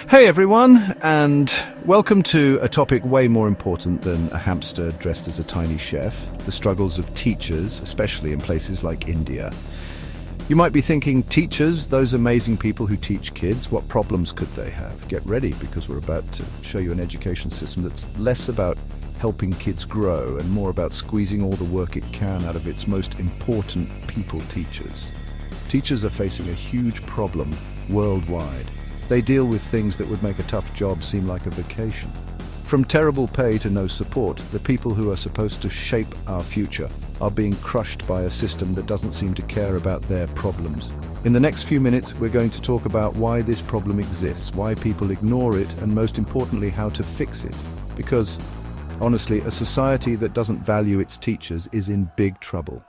Hey everyone, and welcome to a topic way more important than a hamster dressed as a tiny chef, the struggles of teachers, especially in places like India. You might be thinking, teachers, those amazing people who teach kids, what problems could they have? Get ready, because we're about to show you an education system that's less about helping kids grow and more about squeezing all the work it can out of its most important people, teachers. Teachers are facing a huge problem worldwide. They deal with things that would make a tough job seem like a vacation. From terrible pay to no support, the people who are supposed to shape our future are being crushed by a system that doesn't seem to care about their problems. In the next few minutes, we're going to talk about why this problem exists, why people ignore it, and most importantly, how to fix it. Because, honestly, a society that doesn't value its teachers is in big trouble.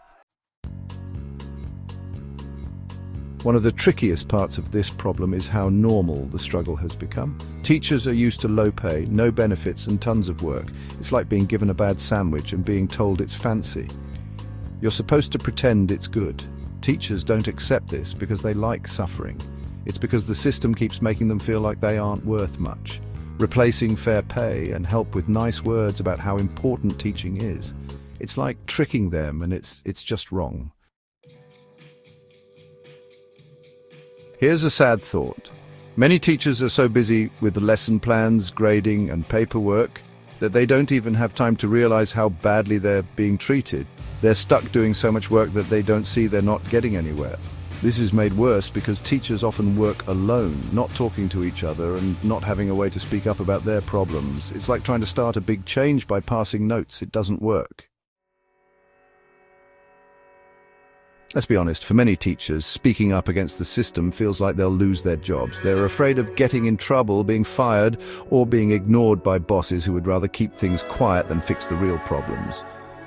One of the trickiest parts of this problem is how normal the struggle has become. Teachers are used to low pay, no benefits, and tons of work. It's like being given a bad sandwich and being told it's fancy. You're supposed to pretend it's good. Teachers don't accept this because they like suffering. It's because the system keeps making them feel like they aren't worth much, replacing fair pay and help with nice words about how important teaching is. It's like tricking them, and it's just wrong. Here's a sad thought. Many teachers are so busy with lesson plans, grading, and paperwork that they don't even have time to realize how badly they're being treated. They're stuck doing so much work that they don't see they're not getting anywhere. This is made worse because teachers often work alone, not talking to each other and not having a way to speak up about their problems. It's like trying to start a big change by passing notes. It doesn't work. Let's be honest, for many teachers, speaking up against the system feels like they'll lose their jobs. They're afraid of getting in trouble, being fired, or being ignored by bosses who would rather keep things quiet than fix the real problems.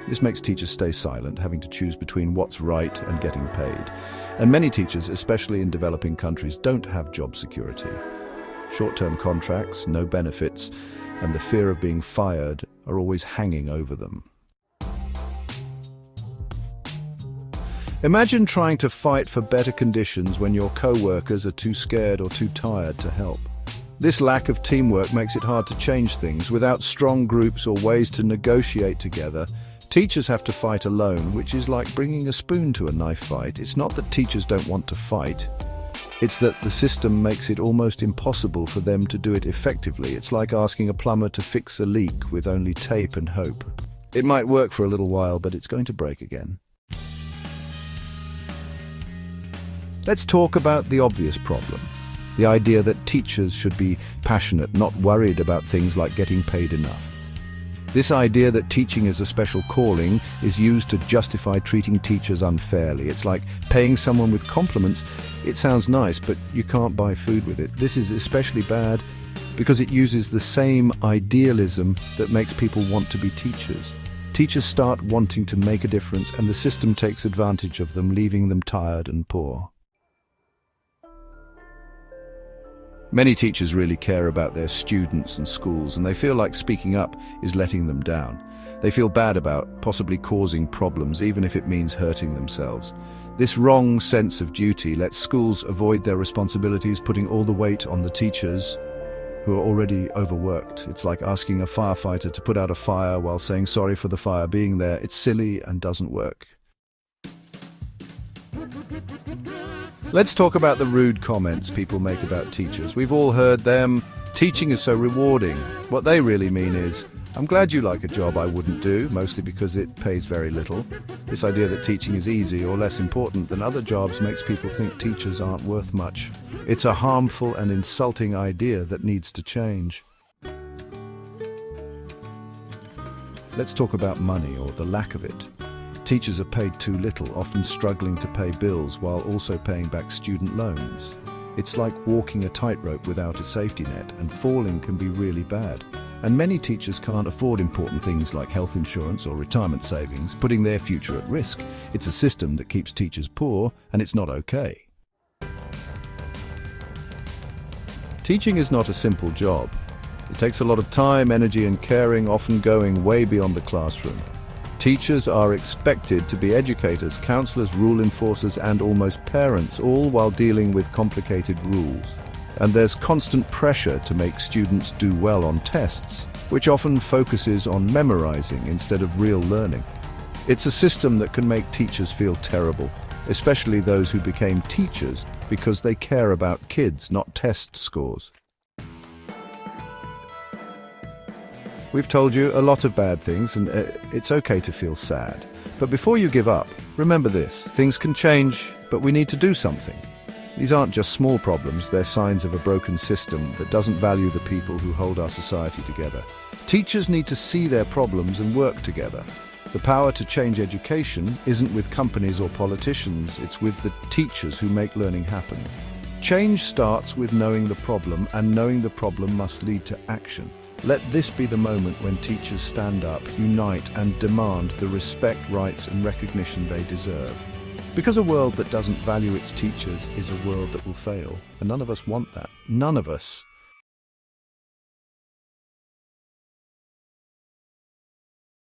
This makes teachers stay silent, having to choose between what's right and getting paid. And many teachers, especially in developing countries, don't have job security. Short-term contracts, no benefits, and the fear of being fired are always hanging over them. Imagine trying to fight for better conditions when your co-workers are too scared or too tired to help. This lack of teamwork makes it hard to change things. Without strong groups or ways to negotiate together, teachers have to fight alone, which is like bringing a spoon to a knife fight. It's not that teachers don't want to fight. It's that the system makes it almost impossible for them to do it effectively. It's like asking a plumber to fix a leak with only tape and hope. It might work for a little while, but it's going to break again. Let's talk about the obvious problem, the idea that teachers should be passionate, not worried about things like getting paid enough. This idea that teaching is a special calling is used to justify treating teachers unfairly. It's like paying someone with compliments. It sounds nice, but you can't buy food with it. This is especially bad because it uses the same idealism that makes people want to be teachers. Teachers start wanting to make a difference, and the system takes advantage of them, leaving them tired and poor. Many teachers really care about their students and schools, and they feel like speaking up is letting them down. They feel bad about possibly causing problems, even if it means hurting themselves. This wrong sense of duty lets schools avoid their responsibilities, putting all the weight on the teachers who are already overworked. It's like asking a firefighter to put out a fire while saying sorry for the fire being there. It's silly and doesn't work. Let's talk about the rude comments people make about teachers. We've all heard them. Teaching is so rewarding. What they really mean is, I'm glad you like a job I wouldn't do, mostly because it pays very little. This idea that teaching is easy or less important than other jobs makes people think teachers aren't worth much. It's a harmful and insulting idea that needs to change. Let's talk about money, or the lack of it. Teachers are paid too little, often struggling to pay bills while also paying back student loans. It's like walking a tightrope without a safety net, and falling can be really bad. And many teachers can't afford important things like health insurance or retirement savings, putting their future at risk. It's a system that keeps teachers poor, and it's not okay. Teaching is not a simple job. It takes a lot of time, energy, and caring, often going way beyond the classroom. Teachers are expected to be educators, counselors, rule enforcers, and almost parents, all while dealing with complicated rules. And there's constant pressure to make students do well on tests, which often focuses on memorizing instead of real learning. It's a system that can make teachers feel terrible, especially those who became teachers because they care about kids, not test scores. We've told you a lot of bad things, and it's okay to feel sad. But before you give up, remember this: things can change, but we need to do something. These aren't just small problems, they're signs of a broken system that doesn't value the people who hold our society together. Teachers need to see their problems and work together. The power to change education isn't with companies or politicians, it's with the teachers who make learning happen. Change starts with knowing the problem, and knowing the problem must lead to action. Let this be the moment when teachers stand up, unite, and demand the respect, rights, and recognition they deserve. Because a world that doesn't value its teachers is a world that will fail, and none of us want that. None of us.